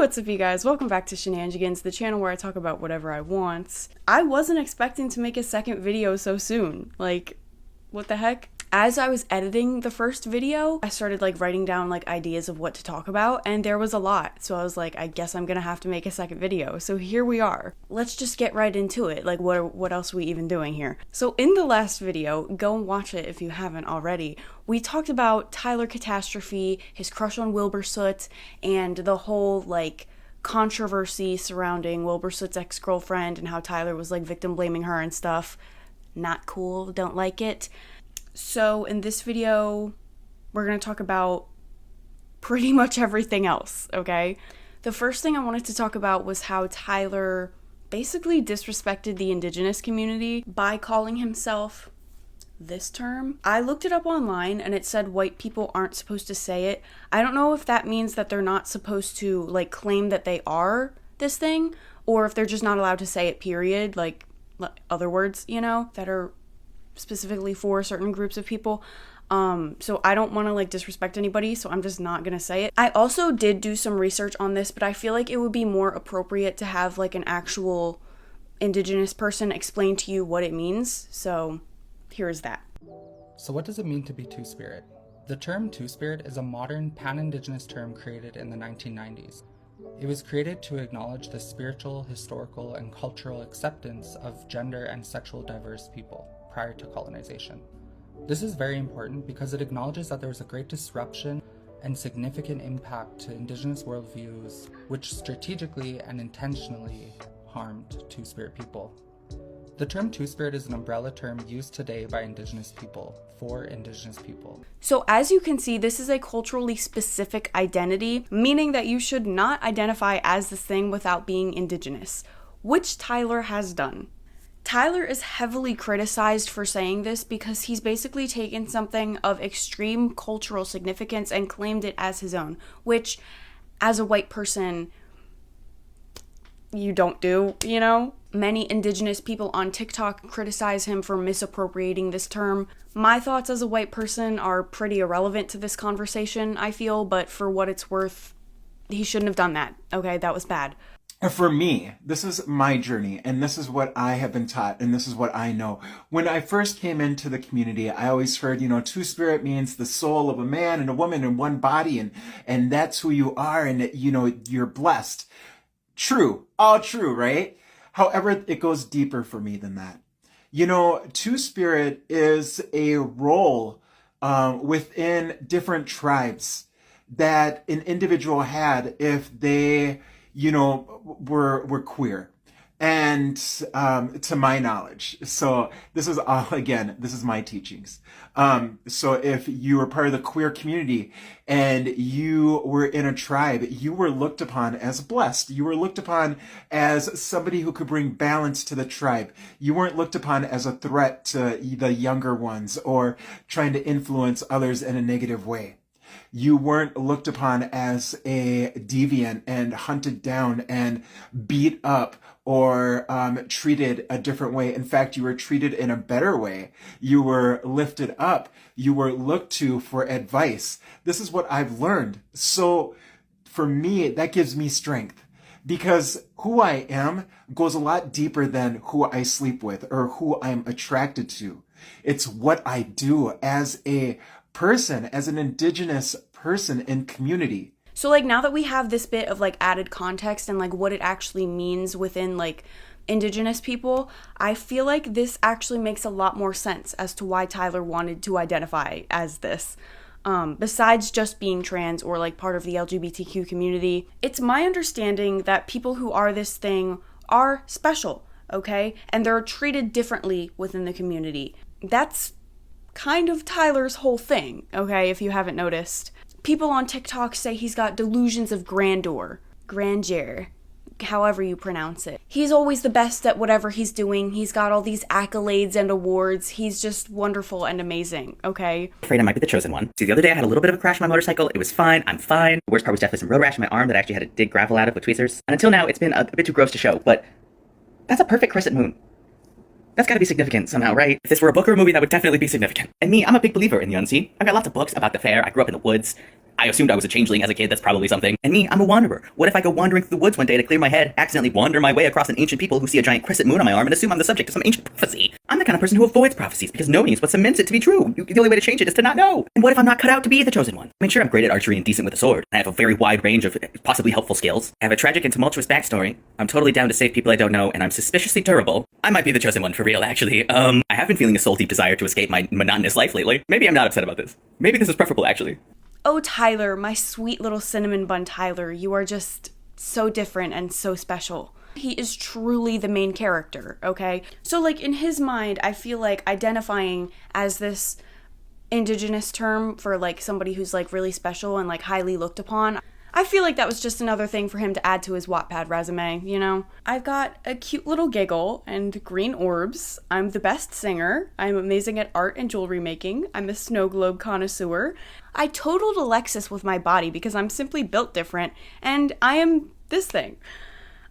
what's up, you guys? Welcome back to Shenanigans, the channel where I talk about whatever I want. I wasn't expecting to make a second video so soon. Like, what the heck? As I was editing the first video, I started writing down ideas of what to talk about, and there was a lot. So I was like, I guess I'm gonna have to make a second video. So here we are. Let's just get right into it. What else are we even doing here? So in the last video, go and watch it if you haven't already, we talked about Tyler Catastrophe, his crush on Wilbur Soot, and the whole controversy surrounding Wilbur Soot's ex-girlfriend and how Tyler was victim blaming her and stuff. Not cool, don't like it. So in this video, we're going to talk about pretty much everything else, okay? The first thing I wanted to talk about was how Tyler basically disrespected the Indigenous community by calling himself this term. I looked it up online and it said white people aren't supposed to say it. I don't know if that means that they're not supposed to claim that they are this thing, or if they're just not allowed to say it, period, other words, that are specifically for certain groups of people. So I don't want to disrespect anybody, so I'm just not gonna say it. I also did do some research on this, but I feel like it would be more appropriate to have an actual Indigenous person explain to you what it means. So here's that. So what does it mean to be Two-Spirit? The term Two-Spirit is a modern pan-Indigenous term created in the 1990s. It was created to acknowledge the spiritual, historical, and cultural acceptance of gender and sexual diverse people prior to colonization. This is very important because it acknowledges that there was a great disruption and significant impact to Indigenous worldviews, which strategically and intentionally harmed Two-Spirit people. The term Two-Spirit is an umbrella term used today by Indigenous people for Indigenous people. So as you can see, this is a culturally specific identity, meaning that you should not identify as this thing without being Indigenous, which Tyler has done. Tyler is heavily criticized for saying this because he's basically taken something of extreme cultural significance and claimed it as his own, which, as a white person, you don't do, Many Indigenous people on TikTok criticize him for misappropriating this term. My thoughts as a white person are pretty irrelevant to this conversation, I feel, but for what it's worth, he shouldn't have done that, okay? That was bad. For me, this is my journey, and this is what I have been taught, and this is what I know. When I first came into the community, I always heard, Two-Spirit means the soul of a man and a woman in one body, and that's who you are, and, you're blessed. True. All true, right? However, it goes deeper for me than that. Two-Spirit is a role within different tribes that an individual had if they were queer, and to my knowledge. So this is all, again, this is my teachings. So if you were part of the queer community and you were in a tribe, you were looked upon as blessed. You were looked upon as somebody who could bring balance to the tribe. You weren't looked upon as a threat to the younger ones or trying to influence others in a negative way. You weren't looked upon as a deviant and hunted down and beat up or treated a different way. In fact, you were treated in a better way. You were lifted up. You were looked to for advice. This is what I've learned. So for me, that gives me strength, because who I am goes a lot deeper than who I sleep with or who I'm attracted to. It's what I do as a person, as an Indigenous person in community. So now that we have this bit of added context and what it actually means within Indigenous people, I feel like this actually makes a lot more sense as to why Tyler wanted to identify as this. Besides just being trans or part of the LGBTQ community, it's my understanding that people who are this thing are special, okay? And they're treated differently within the community. That's kind of Tyler's whole thing, okay, if you haven't noticed. People on TikTok say he's got delusions of grandeur, however you pronounce it. He's always the best at whatever he's doing. He's got all these accolades and awards. He's just wonderful and amazing, okay? Afraid I might be the chosen one. See, the other day I had a little bit of a crash on my motorcycle. It was fine. I'm fine. The worst part was definitely some road rash in my arm that I actually had to dig gravel out of with tweezers. And until now, it's been a bit too gross to show, but that's a perfect crescent moon. That's gotta be significant somehow, right? If this were a book or a movie, that would definitely be significant. And me, I'm a big believer in the unseen. I've got lots of books about the fair. I grew up in the woods. I assumed I was a changeling as a kid, that's probably something. And me, I'm a wanderer. What if I go wandering through the woods one day to clear my head, accidentally wander my way across an ancient people who see a giant crescent moon on my arm and assume I'm the subject of some ancient prophecy? I'm the kind of person who avoids prophecies because knowing is what cements it to be true. The only way to change it is to not know. And what if I'm not cut out to be the chosen one? I mean, sure, I'm great at archery and decent with a sword. I have a very wide range of possibly helpful skills. I have a tragic and tumultuous backstory. I'm totally down to save people I don't know, and I'm suspiciously durable. I might be the chosen one for real, actually. I have been feeling a soul-deep desire to escape my monotonous life lately. Maybe I'm not upset about this. Maybe this is preferable, actually. Oh, Tyler, my sweet little cinnamon bun Tyler, you are just so different and so special. He is truly the main character, okay? So, like, in his mind, I feel like identifying as this Indigenous term for, like, somebody who's, like, really special and, like, highly looked upon, I feel like that was just another thing for him to add to his Wattpad resume, you know? I've got a cute little giggle and green orbs. I'm the best singer. I'm amazing at art and jewelry making. I'm a snow globe connoisseur. I totaled Alexis with my body because I'm simply built different, and I am this thing.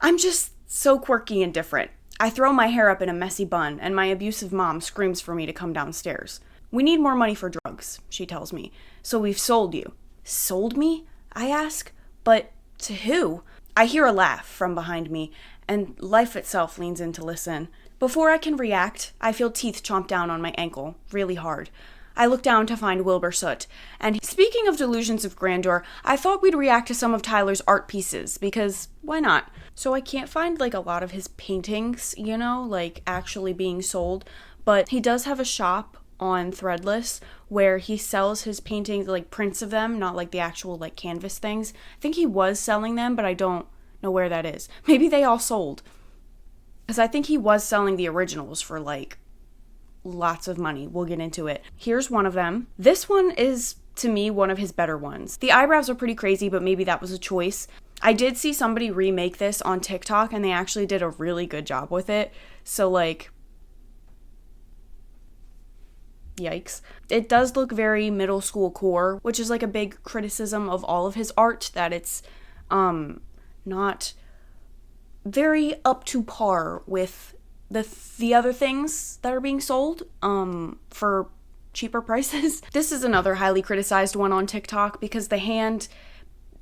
I'm just so quirky and different. I throw my hair up in a messy bun, and my abusive mom screams for me to come downstairs. We need more money for drugs, she tells me. So we've sold you. Sold me? I ask, but to who? I hear a laugh from behind me, and life itself leans in to listen. Before I can react, I feel teeth chomp down on my ankle, really hard. I look down to find Wilbur Soot, and speaking of delusions of grandeur, I thought we'd react to some of Tyler's art pieces, because why not? So I can't find, like, a lot of his paintings, you know, like, actually being sold, but he does have a shop on Threadless where he sells his paintings, like prints of them, not like the actual like canvas things. I think he was selling them, but I don't know where that is. Maybe they all sold, because I think he was selling the originals for like lots of money. We'll get into it. Here's one of them. This one is, to me, one of his better ones. The eyebrows are pretty crazy, but maybe that was a choice. I did see somebody remake this on TikTok and they actually did a really good job with it. So like, yikes. It does look very middle school core, which is like a big criticism of all of his art, that it's not very up to par with the other things that are being sold for cheaper prices. This is another highly criticized one on TikTok because the hand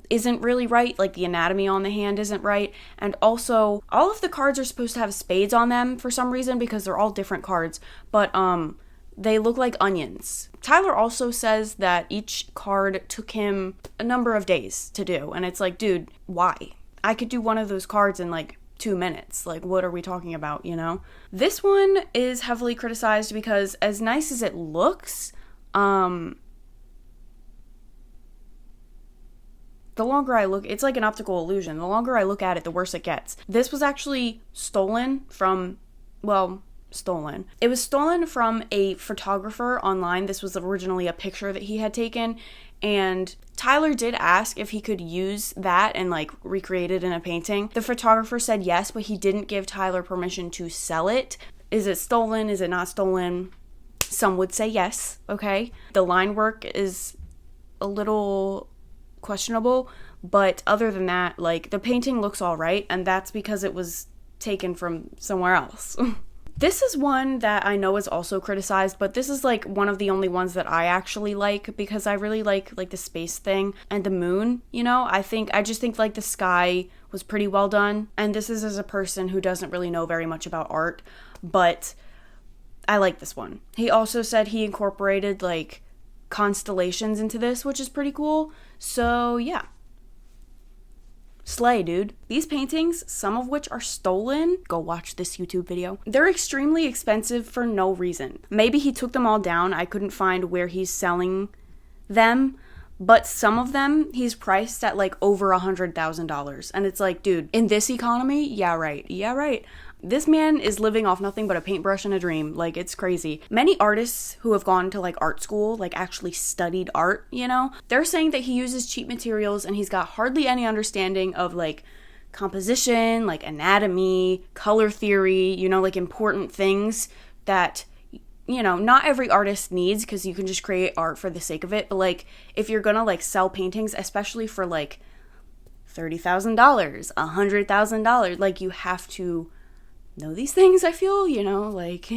isn't really right, like the anatomy on the hand isn't right, and also all of the cards are supposed to have spades on them for some reason because they're all different cards, but they look like onions. Tyler also says that each card took him a number of days to do, and it's like, dude, why? I could do one of those cards in like 2 minutes. Like, what are we talking about, you know? This one is heavily criticized because as nice as it looks, the longer I look, it's like an optical illusion. The longer I look at it, the worse it gets. This was actually stolen from, stolen. It was stolen from a photographer online. This was originally a picture that he had taken, and Tyler did ask if he could use that and like recreate it in a painting. The photographer said yes, but he didn't give Tyler permission to sell it. Is it stolen? Is it not stolen? Some would say yes, okay? The line work is a little questionable, but other than that, like, the painting looks all right, and that's because it was taken from somewhere else. This is one that I know is also criticized, but this is like one of the only ones that I actually like because I really like the space thing and the moon, you know? I just think like the sky was pretty well done, and this is as a person who doesn't really know very much about art, but I like this one. He also said he incorporated like constellations into this, which is pretty cool. So yeah. Slay, dude. These paintings, some of which are stolen, go watch this YouTube video. They're extremely expensive for no reason. Maybe he took them all down. I couldn't find where he's selling them, but some of them he's priced at like over $100,000. And it's like, dude, in this economy, yeah, right. This man is living off nothing but a paintbrush and a dream. Like, it's crazy. Many artists who have gone to like art school, like actually studied art, you know, they're saying that he uses cheap materials and he's got hardly any understanding of like composition, like anatomy, color theory, you know, like important things that, you know, not every artist needs, because you can just create art for the sake of it. But like, if you're gonna like sell paintings, especially for like $30,000, $100,000, like, you have to know these things, I feel, you know, like,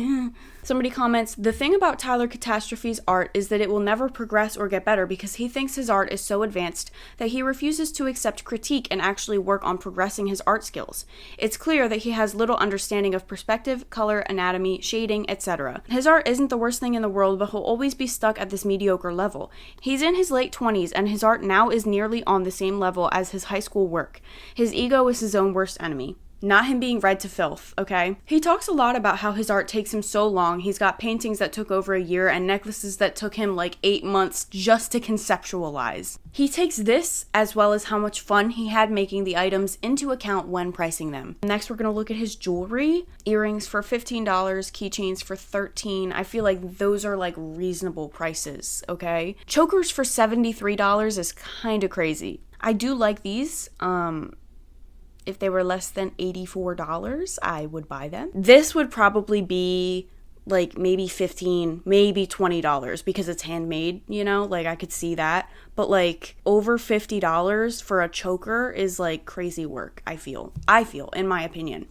Somebody comments, the thing about Tyler Catastrophe's art is that it will never progress or get better because he thinks his art is so advanced that he refuses to accept critique and actually work on progressing his art skills. It's clear that he has little understanding of perspective, color, anatomy, shading, etc. His art isn't the worst thing in the world, but he'll always be stuck at this mediocre level. He's in his late 20s, and his art now is nearly on the same level as his high school work. His ego is his own worst enemy. Not him being read to filth, okay? He talks a lot about how his art takes him so long. He's got paintings that took over a year and necklaces that took him like 8 months just to conceptualize. He takes this, as well as how much fun he had making the items, into account when pricing them. Next, we're gonna look at his jewelry. Earrings for $15, keychains for $13. I feel like those are like reasonable prices, okay? Chokers for $73 is kind of crazy. I do like these. If they were less than $84, I would buy them. This would probably be like maybe $15, maybe $20 because it's handmade, you know, like I could see that. But like over $50 for a choker is like crazy work, I feel, in my opinion.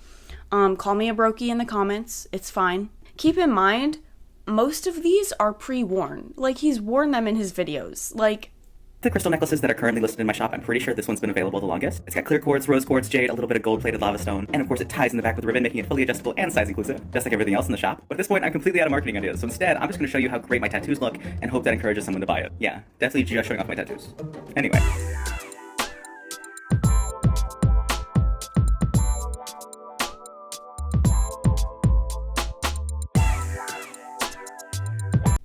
Call me a brokey in the comments. It's fine. Keep in mind, most of these are pre-worn. Like he's worn them in his videos. Like, the crystal necklaces that are currently listed in my shop, I'm pretty sure this one's been available the longest. It's got clear quartz, rose quartz, jade, a little bit of gold-plated lava stone, and of course it ties in the back with ribbon, making it fully adjustable and size inclusive, just like everything else in the shop. But at this point, I'm completely out of marketing ideas, so instead, I'm just going to show you how great my tattoos look and hope that encourages someone to buy it. Yeah, definitely just showing off my tattoos. Anyway.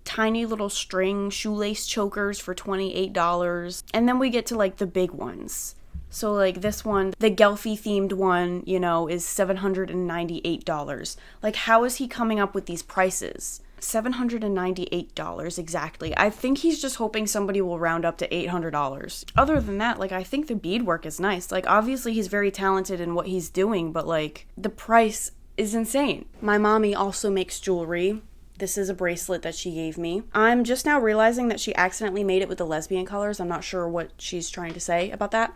Tiny little string shoelace chokers for $28. And then we get to like the big ones. So like this one, the Gelfie themed one, you know, is $798. Like how is he coming up with these prices? $798 exactly. I think he's just hoping somebody will round up to $800. Other than that, like I think the beadwork is nice. Like obviously he's very talented in what he's doing, but like the price is insane. My mommy also makes jewelry. This is a bracelet that she gave me. I'm just now realizing that she accidentally made it with the lesbian colors. I'm not sure what she's trying to say about that.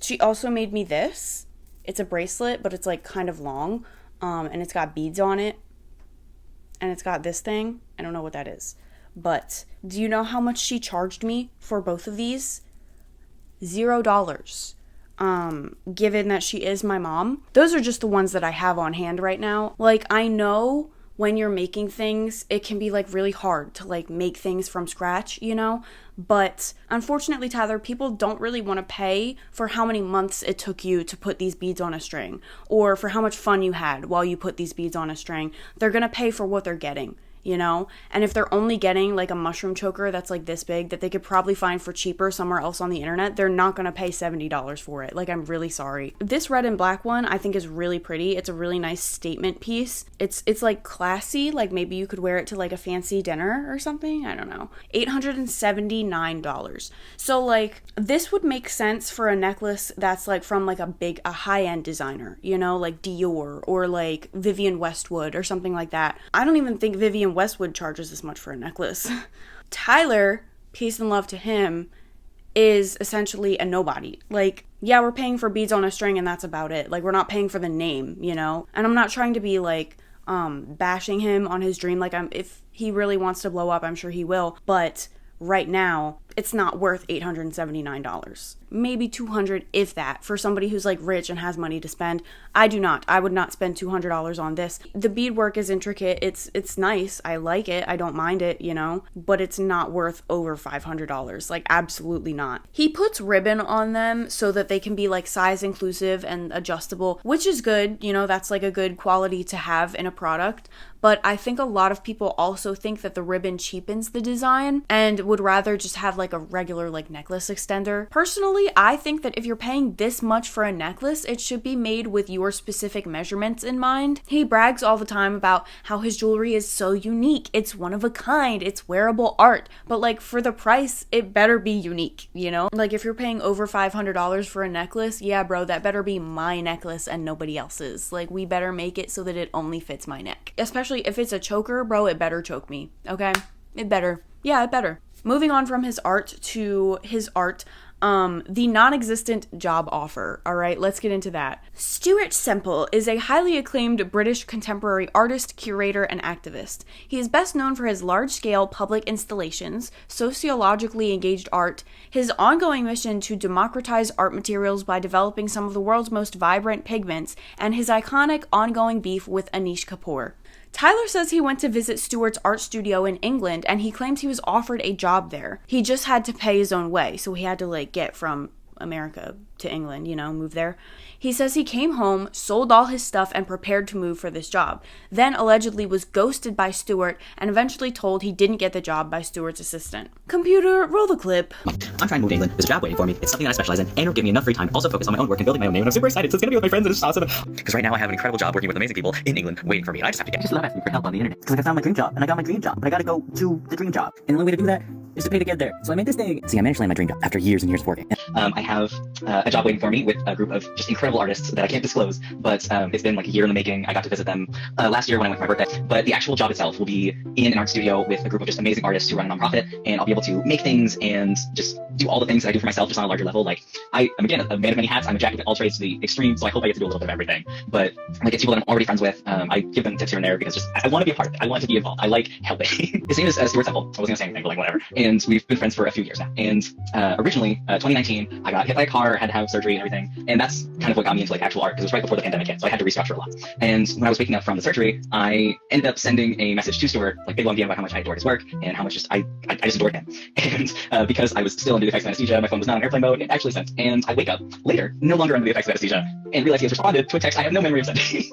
She also made me this. It's a bracelet, but it's like kind of long. And it's got beads on it. And it's got this thing. I don't know what that is. But do you know how much she charged me for both of these? $0. Given that she is my mom. Those are just the ones that I have on hand right now. Like I know when you're making things, it can be like really hard to like make things from scratch, you know? But unfortunately, Tyler, people don't really want to pay for how many months it took you to put these beads on a string or for how much fun you had while you put these beads on a string. They're going to pay for what they're getting, you know? And if they're only getting like a mushroom choker that's like this big that they could probably find for cheaper somewhere else on the internet, they're not going to pay $70 for it. Like, I'm really sorry. This red and black one I think is really pretty. It's a really nice statement piece. It's like classy, like maybe you could wear it to like a fancy dinner or something. I don't know. $879. So like this would make sense for a necklace that's like from like a high-end designer, you know, like Dior or like Vivienne Westwood or something like that. I don't even think Vivienne Westwood charges this much for a necklace. Tyler, peace and love to him, is essentially a nobody. Like, yeah, we're paying for beads on a string and that's about it. Like, we're not paying for the name, you know? And I'm not trying to be like bashing him on his dream. Like, if he really wants to blow up, I'm sure he will. But right now, it's not worth $879. Maybe $200, if that, for somebody who's like rich and has money to spend. I do not. I would not spend $200 on this. The beadwork is intricate. It's nice. I like it. I don't mind it, you know, but it's not worth over $500. Like, absolutely not. He puts ribbon on them so that they can be like size inclusive and adjustable, which is good. You know, that's like a good quality to have in a product. But I think a lot of people also think that the ribbon cheapens the design and would rather just have like a regular like necklace extender. Personally, I think that if you're paying this much for a necklace, it should be made with your specific measurements in mind. He brags all the time about how his jewelry is so unique. It's one of a kind. It's wearable art. But like for the price, it better be unique, you know? Like if you're paying over $500 for a necklace, yeah, bro, that better be my necklace and nobody else's. Like we better make it so that it only fits my neck. Especially if it's a choker, bro, it better choke me, okay? It better. Yeah, it better. Moving on from his art to his art, The non-existent job offer. All right, let's get into that. Stuart Semple is a highly acclaimed British contemporary artist, curator, and activist. He is best known for his large-scale public installations, sociologically engaged art, his ongoing mission to democratize art materials by developing some of the world's most vibrant pigments, and his iconic ongoing beef with Anish Kapoor. Tyler says he went to visit Stuart's art studio in England, and he claims he was offered a job there. He just had to pay his own way, so he had to get from America to England, move there. He says he came home, sold all his stuff, and prepared to move for this job. Then allegedly was ghosted by Stuart and eventually told he didn't get the job by Stuart's assistant. Computer, roll the clip. I'm trying to move to England. There's a job waiting for me. It's something that I specialize in, and it'll give me enough free time to also focus on my own work and building my own name. And I'm super excited. So it's gonna be with my friends, and it's awesome. Because right now I have an incredible job working with amazing people in England waiting for me. And I just have to get. I just love asking for help on the internet. Because I found my dream job, and I got my dream job, but I gotta go to the dream job. And the only way to do that is to pay to get there. So I made this thing. See, I managed to land my dream job after years and years of working. I have a job waiting for me with a group of just incredible artists that I can't disclose, but it's been like a year in the making. I got to visit them last year when I went for my birthday. But the actual job itself will be in an art studio with a group of just amazing artists who run a nonprofit, and I'll be able to make things and just do all the things that I do for myself, just on a larger level. Like I'm again a man of many hats. I'm a jack of all trades to the extreme, so I hope I get to do a little bit of everything. But it's people that I'm already friends with. I give them tips here and there because just I want to be a part of it. I want to be involved. I like helping. His name is Stuart Semple. I wasn't gonna say anything, but whatever. And we've been friends for a few years now. And originally, 2019, I got hit by a car, had to have surgery and everything, and that's kind of what got me into actual art, because it was right before the pandemic hit, so I had to restructure a lot. And when I was waking up from the surgery, I ended up sending a message to Stuart, big long DM about how much I adored his work and how much I just adored him. And because I was still under the effects of anesthesia, my phone was not on airplane mode, it actually sent. And I wake up later, no longer under the effects of anesthesia, and realize he has responded to a text I have no memory of sending.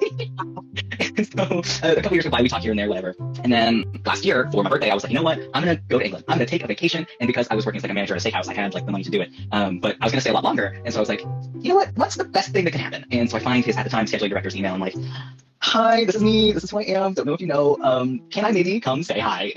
So a couple years go by, we talk here and there, whatever. And then last year, for my birthday, I was like, you know what? I'm going to go to England. I'm going to take a vacation. And because I was working as a manager at a steakhouse, I had the money to do it. But I was going to stay a lot longer. And so I was like, you know what? What's the best thing that can happen? And so I find his, at the time, scheduling director's email. I'm like, hi, this is me. This is who I am. Don't know if you know. Can I maybe come say hi?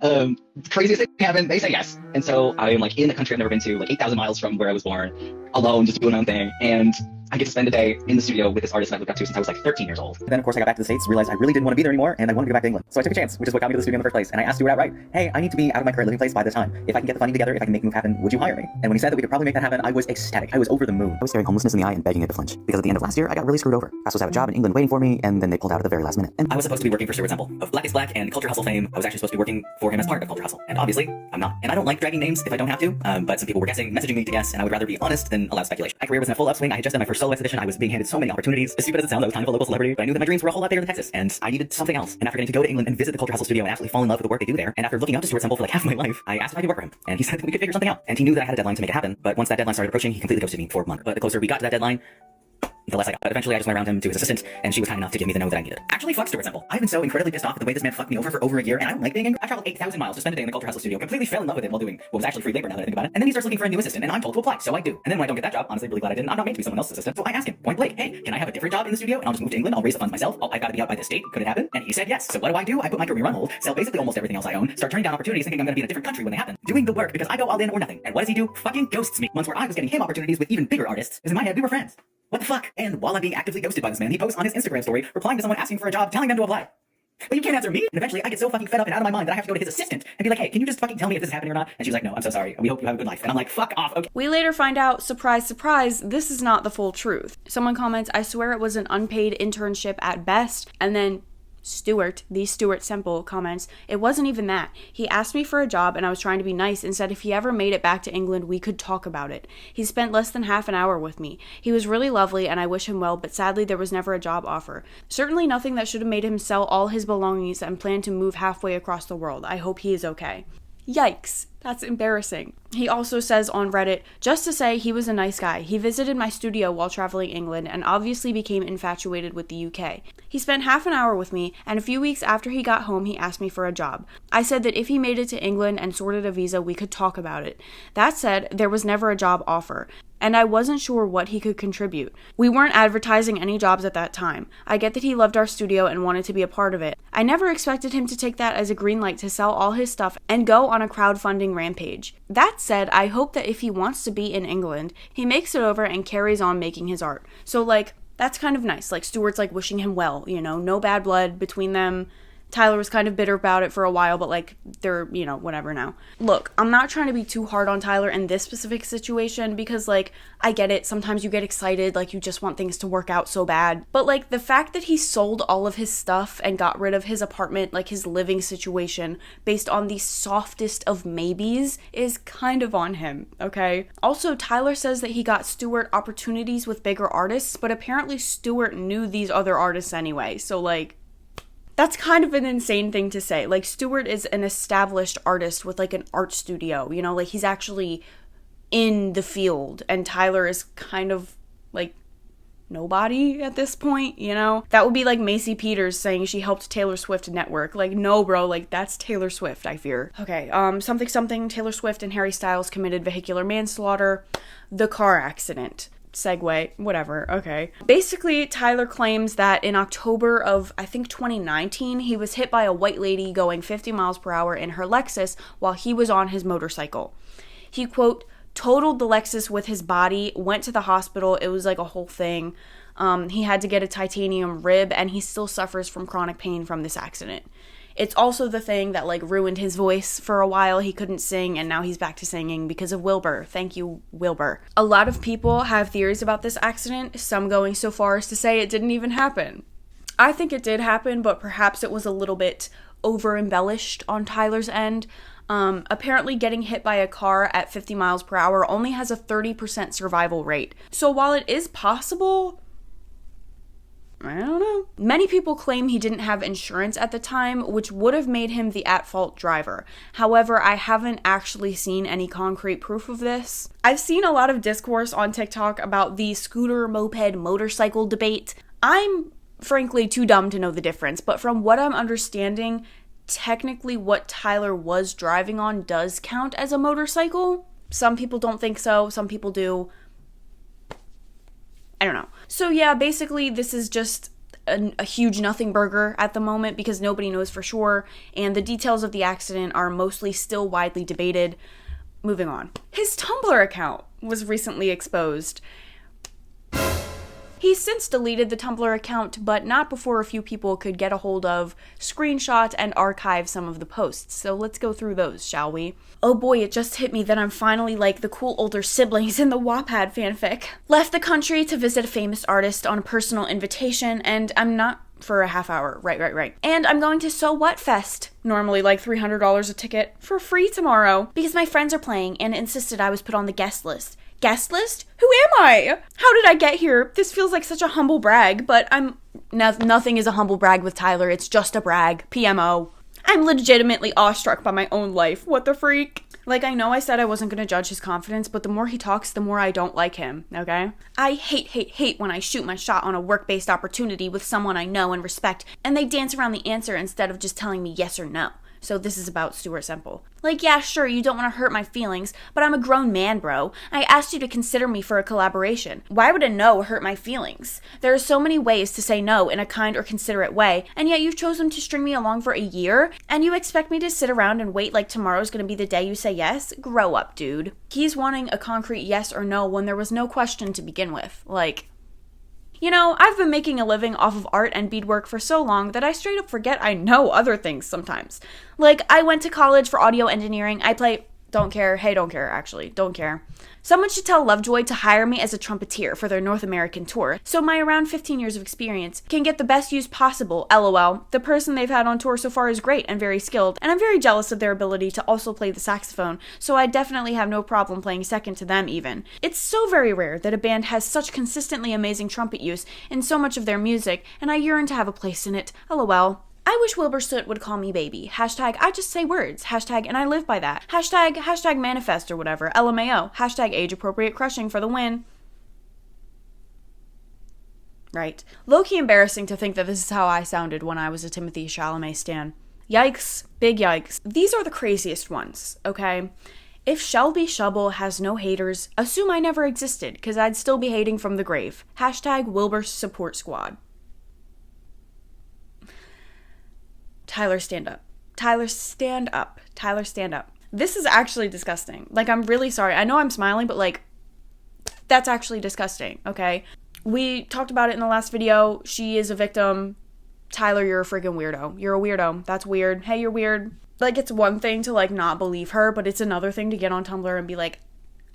And craziest thing happened. They say yes. And so I am in the country I've never been to, 8,000 miles from where I was born, alone, just doing my own thing. And I get to spend a day in the studio with this artist that I've looked up to since I was 13 years old. And then, of course, I got back to the States, realized I really didn't want to be there anymore, and I wanted to go back to England. So I took a chance, which is what got me to the studio in the first place. And I asked Stuart outright, hey, I need to be out of my current living place by this time. If I can get the funding together, if I can make a move happen, would you hire me? And when he said that we could probably make that happen, I was ecstatic. I was over the moon. I was staring homelessness in the eye and begging it to flinch. Because at the end of last year, I got really screwed over. I was supposed to have a job in England waiting for me, and then they pulled out at the very last minute. And I was supposed to be working for Stuart Semple of Black is Black and Culture Hustle fame. I was actually supposed to be working for him as part of Culture Hustle. And obviously, I'm not. And I don't like dragging names if I don't have to. But some people were messaging me to guess, and I would rather be honest than allow speculation. My career was in a full upswing. I had just done my first solo exhibition. I was being handed so many opportunities. As stupid as it sounds, I was kind of a local celebrity, but I knew that my dreams were a whole lot bigger than Texas, and I needed something else. And after getting to go to England and visit the Culture Hustle studio and absolutely fall in love with the work they do there, and after looking up to Stuart Semple for half my life, I asked if I could work for him, and he said that we could figure something out. And he knew that I had a deadline to make it happen, but once that deadline started approaching, he completely ghosted me for a month. But the closer we got to that deadline, the less I got. But eventually I just went around him to his assistant, and she was kind enough to give me the no that I needed. Actually, fuck Stuart Semple. I've been so incredibly pissed off at the way this man fucked me over for over a year, and I don't like being angry. I traveled 8,000 miles to spend a day in the Culture Hustle studio, completely fell in love with it while doing what was actually free labor now that I think about it. And then he starts looking for a new assistant, and I'm told to apply, so I do. And then when I don't get that job, honestly, really glad I didn't. I'm not made to be someone else's assistant. So I asked him point blank, hey, can I have a different job in the studio, and I'll just move to England, I'll raise the funds myself, I've got to be out by this date, could it happen? And he said yes. So what do? I put my career on hold, sell basically almost everything else I own, start turning down opportunities thinking I'm going to be in a different country when they happen, doing the work because I go all in or nothing. And what does he do? Fucking ghosts me. Months where I was getting him opportunities with even bigger artists, because in my head we were friends. What the fuck? And while I'm being actively ghosted by this man, he posts on his Instagram story, replying to someone asking for a job, telling them to apply. But you can't answer me. And eventually I get so fucking fed up and out of my mind that I have to go to his assistant and be like, hey, can you just fucking tell me if this is happening or not? And she's like, no, I'm so sorry. We hope you have a good life. And I'm like, fuck off. Okay. We later find out, surprise, surprise, this is not the full truth. Someone comments, I swear it was an unpaid internship at best, and then Stuart Semple comments, it wasn't even that. He asked me for a job and I was trying to be nice and said if he ever made it back to England, we could talk about it. He spent less than half an hour with me. He was really lovely and I wish him well, but sadly there was never a job offer. Certainly nothing that should have made him sell all his belongings and plan to move halfway across the world. I hope he is okay. Yikes. That's embarrassing. He also says on Reddit, just to say he was a nice guy. He visited my studio while traveling England and obviously became infatuated with the UK. He spent half an hour with me, and a few weeks after he got home, he asked me for a job. I said that if he made it to England and sorted a visa, we could talk about it. That said, there was never a job offer, and I wasn't sure what he could contribute. We weren't advertising any jobs at that time. I get that he loved our studio and wanted to be a part of it. I never expected him to take that as a green light to sell all his stuff and go on a crowdfunding rampage. That said, I hope that if he wants to be in England, he makes it over and carries on making his art. So, that's kind of nice. Stuart's, wishing him well, no bad blood between them. Tyler was kind of bitter about it for a while, but like they're, you know, whatever now. Look, I'm not trying to be too hard on Tyler in this specific situation because like I get it. Sometimes you get excited, like you just want things to work out so bad. But like the fact that he sold all of his stuff and got rid of his apartment, like his living situation, based on the softest of maybes is kind of on him, okay? Also, Tyler says that he got Stewart opportunities with bigger artists, but apparently Stewart knew these other artists anyway. So like, that's kind of an insane thing to say. Like, Stewart is an established artist with, like, an art studio, you know? Like, he's actually in the field, and Tyler is kind of, like, nobody at this point, you know? That would be like Macy Peters saying she helped Taylor Swift network. Like, no, bro, like, that's Taylor Swift, I fear. Okay, something, Taylor Swift and Harry Styles committed vehicular manslaughter, the car accident. Segue, whatever, okay. Basically, Tyler claims that in October of, I think, 2019, he was hit by a white lady going 50 miles per hour in her Lexus while he was on his motorcycle. He, quote, totaled the Lexus with his body, went to the hospital, it was like a whole thing. He had to get a titanium rib, and he still suffers from chronic pain from this accident. It's also the thing that, like, ruined his voice for a while. He couldn't sing, and now he's back to singing because of Wilbur. Thank you, Wilbur. A lot of people have theories about this accident, some going so far as to say it didn't even happen. I think it did happen, but perhaps it was a little bit over-embellished on Tyler's end. Apparently getting hit by a car at 50 miles per hour only has a 30% survival rate. So while it is possible, I don't know. Many people claim he didn't have insurance at the time, which would have made him the at-fault driver. However, I haven't actually seen any concrete proof of this. I've seen a lot of discourse on TikTok about the scooter, moped, motorcycle debate. I'm frankly too dumb to know the difference, but from what I'm understanding, technically what Tyler was driving on does count as a motorcycle. Some people don't think so, some people do. I don't know. So yeah, basically this is just a huge nothing burger at the moment because nobody knows for sure, and the details of the accident are mostly still widely debated. Moving on. His Tumblr account was recently exposed. He's since deleted the Tumblr account, but not before a few people could get a hold of, screenshot, and archive some of the posts. So let's go through those, shall we? Oh boy, it just hit me that I'm finally like the cool older siblings in the Wattpad fanfic. Left the country to visit a famous artist on a personal invitation, and I'm not for a half hour. Right. And I'm going to So What Fest, normally like $300 a ticket, for free tomorrow, because my friends are playing and insisted I was put on the guest list. Guest list? Who am I? How did I get here? This feels like such a humble brag, but nothing is a humble brag with Tyler. It's just a brag. PMO. I'm legitimately awestruck by my own life. What the freak? Like, I know I said I wasn't going to judge his confidence, but the more he talks, the more I don't like him, okay? I hate when I shoot my shot on a work-based opportunity with someone I know and respect, and they dance around the answer instead of just telling me yes or no. So this is about Stuart Semple. Like, yeah, sure, you don't want to hurt my feelings, but I'm a grown man, bro. I asked you to consider me for a collaboration. Why would a no hurt my feelings? There are so many ways to say no in a kind or considerate way, and yet you've chosen to string me along for a year, and you expect me to sit around and wait like tomorrow's gonna be the day you say yes? Grow up, dude. He's wanting a concrete yes or no when there was no question to begin with. Like, you know, I've been making a living off of art and beadwork for so long that I straight up forget I know other things sometimes. Like, I went to college for audio engineering. I play... Don't care. Hey, don't care, actually. Don't care. Someone should tell Lovejoy to hire me as a trumpeter for their North American tour, so my around 15 years of experience can get the best use possible. LOL. The person they've had on tour so far is great and very skilled, and I'm very jealous of their ability to also play the saxophone, so I definitely have no problem playing second to them even. It's so very rare that a band has such consistently amazing trumpet use in so much of their music, and I yearn to have a place in it. LOL. I wish Wilbur Soot would call me baby. Hashtag I just say words. Hashtag and I live by that. Hashtag manifest or whatever. LMAO. Hashtag age appropriate crushing for the win. Right. Low-key embarrassing to think that this is how I sounded when I was a Timothée Chalamet stan. Yikes. Big yikes. These are the craziest ones, okay? If Shelby Shubble has no haters, assume I never existed, because I'd still be hating from the grave. Hashtag Wilbur Support Squad. Tyler, stand up. Tyler, stand up. Tyler, stand up. This is actually disgusting. Like, I'm really sorry. I know I'm smiling, but, like, that's actually disgusting, okay? We talked about it in the last video. She is a victim. Tyler, you're a freaking weirdo. You're a weirdo. That's weird. Hey, you're weird. Like, it's one thing to, like, not believe her, but it's another thing to get on Tumblr and be like,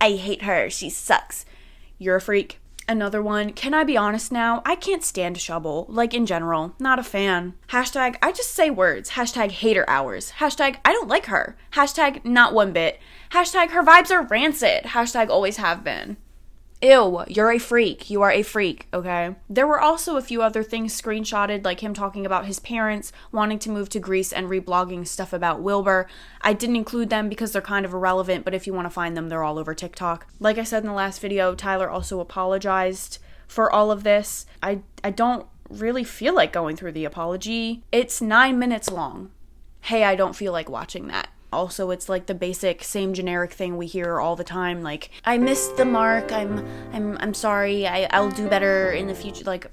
I hate her. She sucks. You're a freak. Another one, can I be honest now? I can't stand Shovel. Like, in general. Not a fan. Hashtag, I just say words. Hashtag hater hours. Hashtag, I don't like her. Hashtag, not one bit. Hashtag, her vibes are rancid. Hashtag, always have been. Ew, you're a freak. You are a freak, okay? There were also a few other things screenshotted, like him talking about his parents wanting to move to Greece and reblogging stuff about Wilbur. I didn't include them because they're kind of irrelevant, but if you want to find them, they're all over TikTok. Like I said in the last video, Tyler also apologized for all of this. I don't really feel like going through the apology. It's 9 minutes long. Hey, I don't feel like watching that. Also, it's like the basic same generic thing we hear all the time, like, I missed the mark, I'm sorry, I'll do better in the future, like,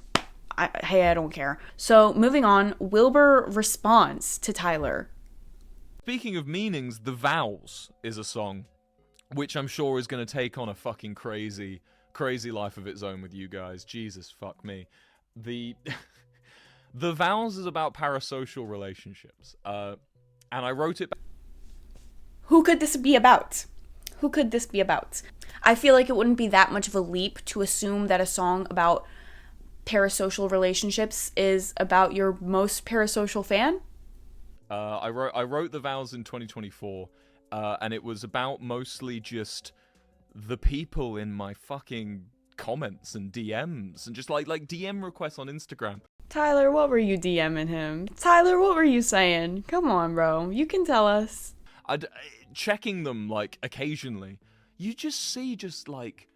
hey, I don't care. So, moving on, Wilbur responds to Tyler. Speaking of meanings, The Vows is a song, which I'm sure is going to take on a fucking crazy life of its own with you guys. Jesus, fuck me. The Vows is about parasocial relationships, and I wrote it... Who could this be about? Who could this be about? I feel like it wouldn't be that much of a leap to assume that a song about parasocial relationships is about your most parasocial fan. I wrote The Vows in 2024, and it was about mostly just the people in my fucking comments and DMs, and just like DM requests on Instagram. Tyler, what were you DMing him? Tyler, what were you saying? Come on, bro. You can tell us. Checking them, like, occasionally, you just see just, like,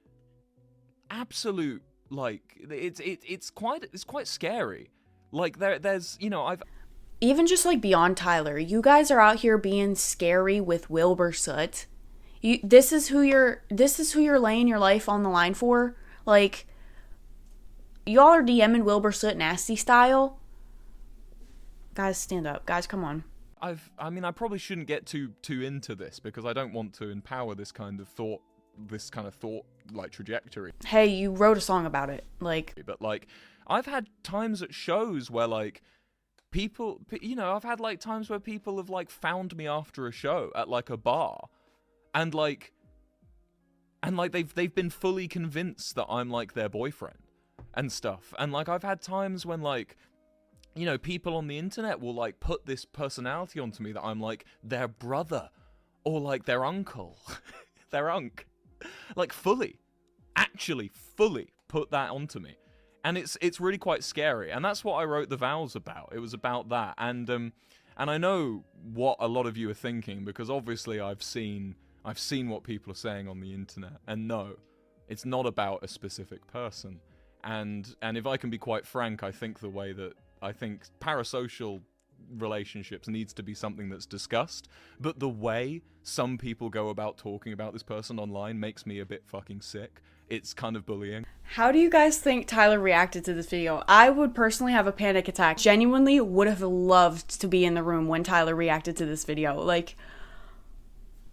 absolute, like, it's quite scary. Like, there's, you know, even just, like, beyond Tyler, you guys are out here being scary with Wilbur Soot. This is who you're laying your life on the line for. Like, y'all are DMing Wilbur Soot nasty style. Guys, stand up. Guys, come on. I probably shouldn't get too into this because I don't want to empower this kind of thought, like, trajectory. Hey, you wrote a song about it, like. But, like, I've had times at shows where, like, people, you know, I've had, like, times where people have, like, found me after a show at, like, a bar, and they've been fully convinced that I'm, like, their boyfriend and stuff, and, like, I've had times when, like, you know, people on the internet will, like, put this personality onto me that I'm, like, their brother or, like, their uncle, their unk. Like, actually fully put that onto me. And it's really quite scary. And that's what I wrote The Vows about. It was about that. And I know what a lot of you are thinking, because obviously I've seen what people are saying on the internet. And no, it's not about a specific person. And if I can be quite frank, I think parasocial relationships needs to be something that's discussed, but the way some people go about talking about this person online makes me a bit fucking sick. It's kind of bullying. How do you guys think Tyler reacted to this video? I would personally have a panic attack. Genuinely would have loved to be in the room when Tyler reacted to this video. Like,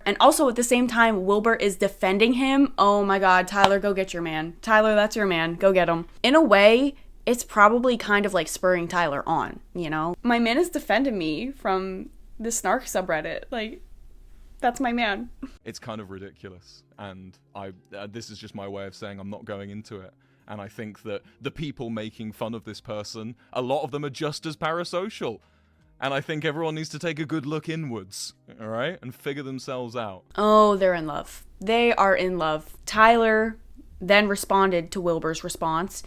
and also at the same time, Wilbur is defending him. Oh my god, Tyler, go get your man. Tyler, that's your man. Go get him. In a way, it's probably kind of like spurring Tyler on, you know? My man is defending me from the snark subreddit. Like, that's my man. It's kind of ridiculous. And this is just my way of saying I'm not going into it. And I think that the people making fun of this person, a lot of them are just as parasocial. And I think everyone needs to take a good look inwards, all right? And figure themselves out. Oh, they're in love. They are in love. Tyler then responded to Wilbur's response.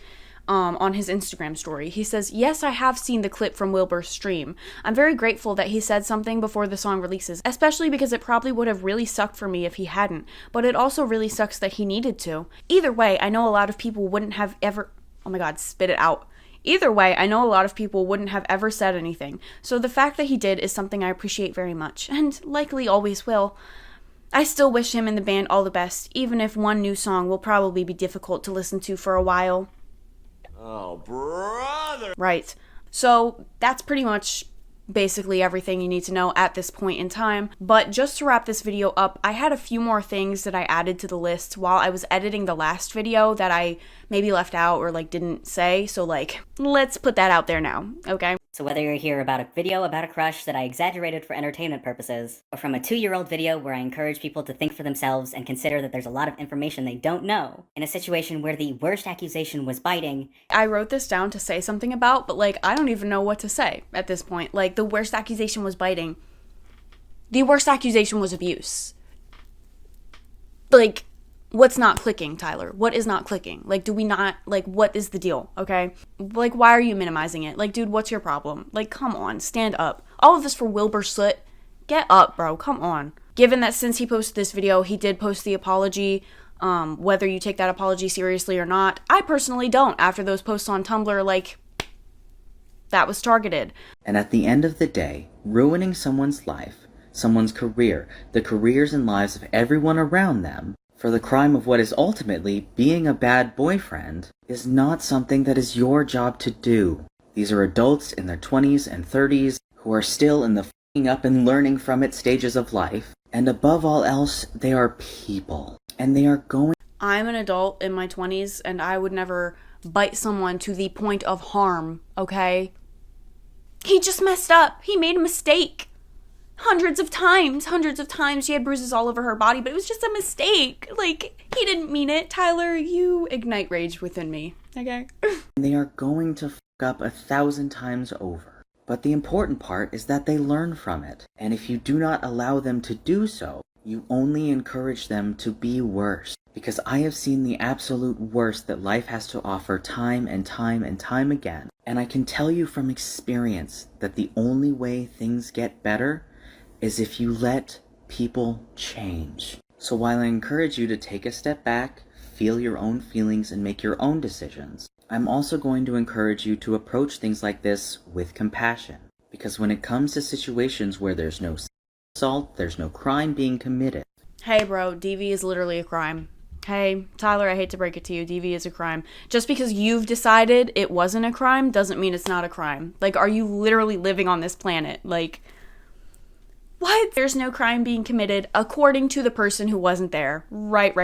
On his Instagram story. He says, yes, I have seen the clip from Wilbur's stream. I'm very grateful that he said something before the song releases, especially because it probably would have really sucked for me if he hadn't, but it also really sucks that he needed to. Either way, I know a lot of people wouldn't have ever... Oh my god, spit it out. Either way, I know a lot of people wouldn't have ever said anything, so the fact that he did is something I appreciate very much, and likely always will. I still wish him and the band all the best, even if one new song will probably be difficult to listen to for a while. Oh, brother! Right. So that's pretty much basically everything you need to know at this point in time. But just to wrap this video up, I had a few more things that I added to the list while I was editing the last video that I maybe left out or like didn't say. So like, let's put that out there now, okay? So whether you're here about a video about a crush that I exaggerated for entertainment purposes, or from a 2-year-old video where I encourage people to think for themselves and consider that there's a lot of information they don't know, in a situation where the worst accusation was biting. I wrote this down to say something about, but like, I don't even know what to say at this point. Like, the worst accusation was biting. The worst accusation was abuse. Like, what's not clicking, Tyler? What is not clicking? Like, do we not, like, what is the deal, okay? Like, why are you minimizing it? Like, dude, what's your problem? Like, come on, stand up. All of this for Wilbur Soot. Get up, bro, come on. Given that since he posted this video, he did post the apology, whether you take that apology seriously or not, I personally don't. After those posts on Tumblr, like, that was targeted. And at the end of the day, ruining someone's life, someone's career, the careers and lives of everyone around them, for the crime of what is ultimately being a bad boyfriend, is not something that is your job to do. These are adults in their 20s and 30s who are still in the f***ing up and learning from it stages of life, and above all else, they are people, and they are going. I'm an adult in my 20s, and I would never bite someone to the point of harm, okay? He just messed up. He made a mistake. Hundreds of times she had bruises all over her body, but it was just a mistake. Like, he didn't mean it. Tyler, you ignite rage within me, okay? They are going to f*** up 1,000 times over. But the important part is that they learn from it. And if you do not allow them to do so, you only encourage them to be worse. Because I have seen the absolute worst that life has to offer time and time and time again. And I can tell you from experience that the only way things get better is if you let people change. So while I encourage you to take a step back, feel your own feelings, and make your own decisions, I'm also going to encourage you to approach things like this with compassion. Because when it comes to situations where there's no assault, there's no crime being committed. Hey bro, DV is literally a crime. Hey, Tyler, I hate to break it to you, DV is a crime. Just because you've decided it wasn't a crime doesn't mean it's not a crime. Like, are you literally living on this planet? Like, what? There's no crime being committed according to the person who wasn't there. Right.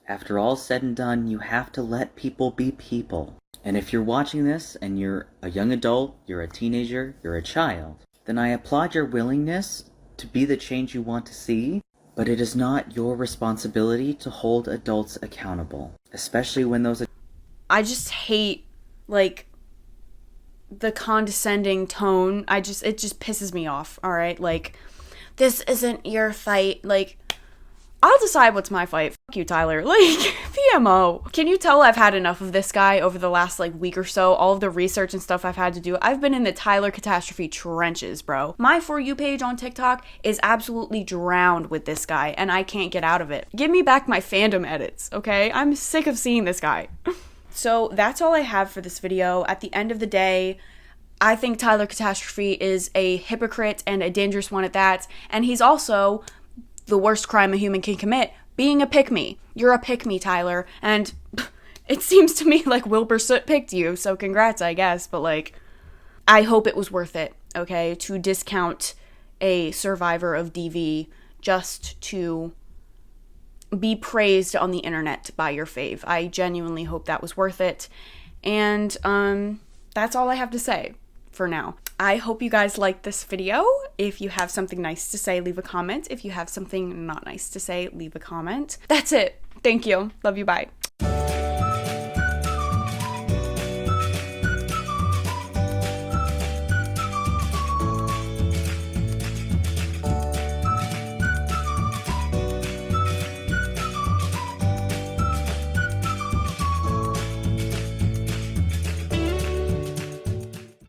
After all's said and done, you have to let people be people. And if you're watching this and you're a young adult, you're a teenager, you're a child, then I applaud your willingness to be the change you want to see, but it is not your responsibility to hold adults accountable, especially when those... I just hate, like, the condescending tone. It just pisses me off, alright? Like, this isn't your fight. Like, I'll decide what's my fight. Fuck you, Tyler. Like, PMO. Can you tell I've had enough of this guy over the last, like, week or so? All of the research and stuff I've had to do. I've been in the Tyler Catastrophe trenches, bro. My For You page on TikTok is absolutely drowned with this guy, and I can't get out of it. Give me back my fandom edits, okay? I'm sick of seeing this guy. So that's all I have for this video. At the end of the day, I think Tyler Catastrophe is a hypocrite and a dangerous one at that. And he's also the worst crime a human can commit, being a pick-me. You're a pick-me, Tyler. And it seems to me like Wilbur Soot picked you, so congrats, I guess. But, like, I hope it was worth it, okay, to discount a survivor of DV just to be praised on the internet by your fave. I genuinely hope that was worth it. And that's all I have to say for now. I hope you guys liked this video. If you have something nice to say, leave a comment. If you have something not nice to say, leave a comment. That's it. Thank you. Love you. Bye.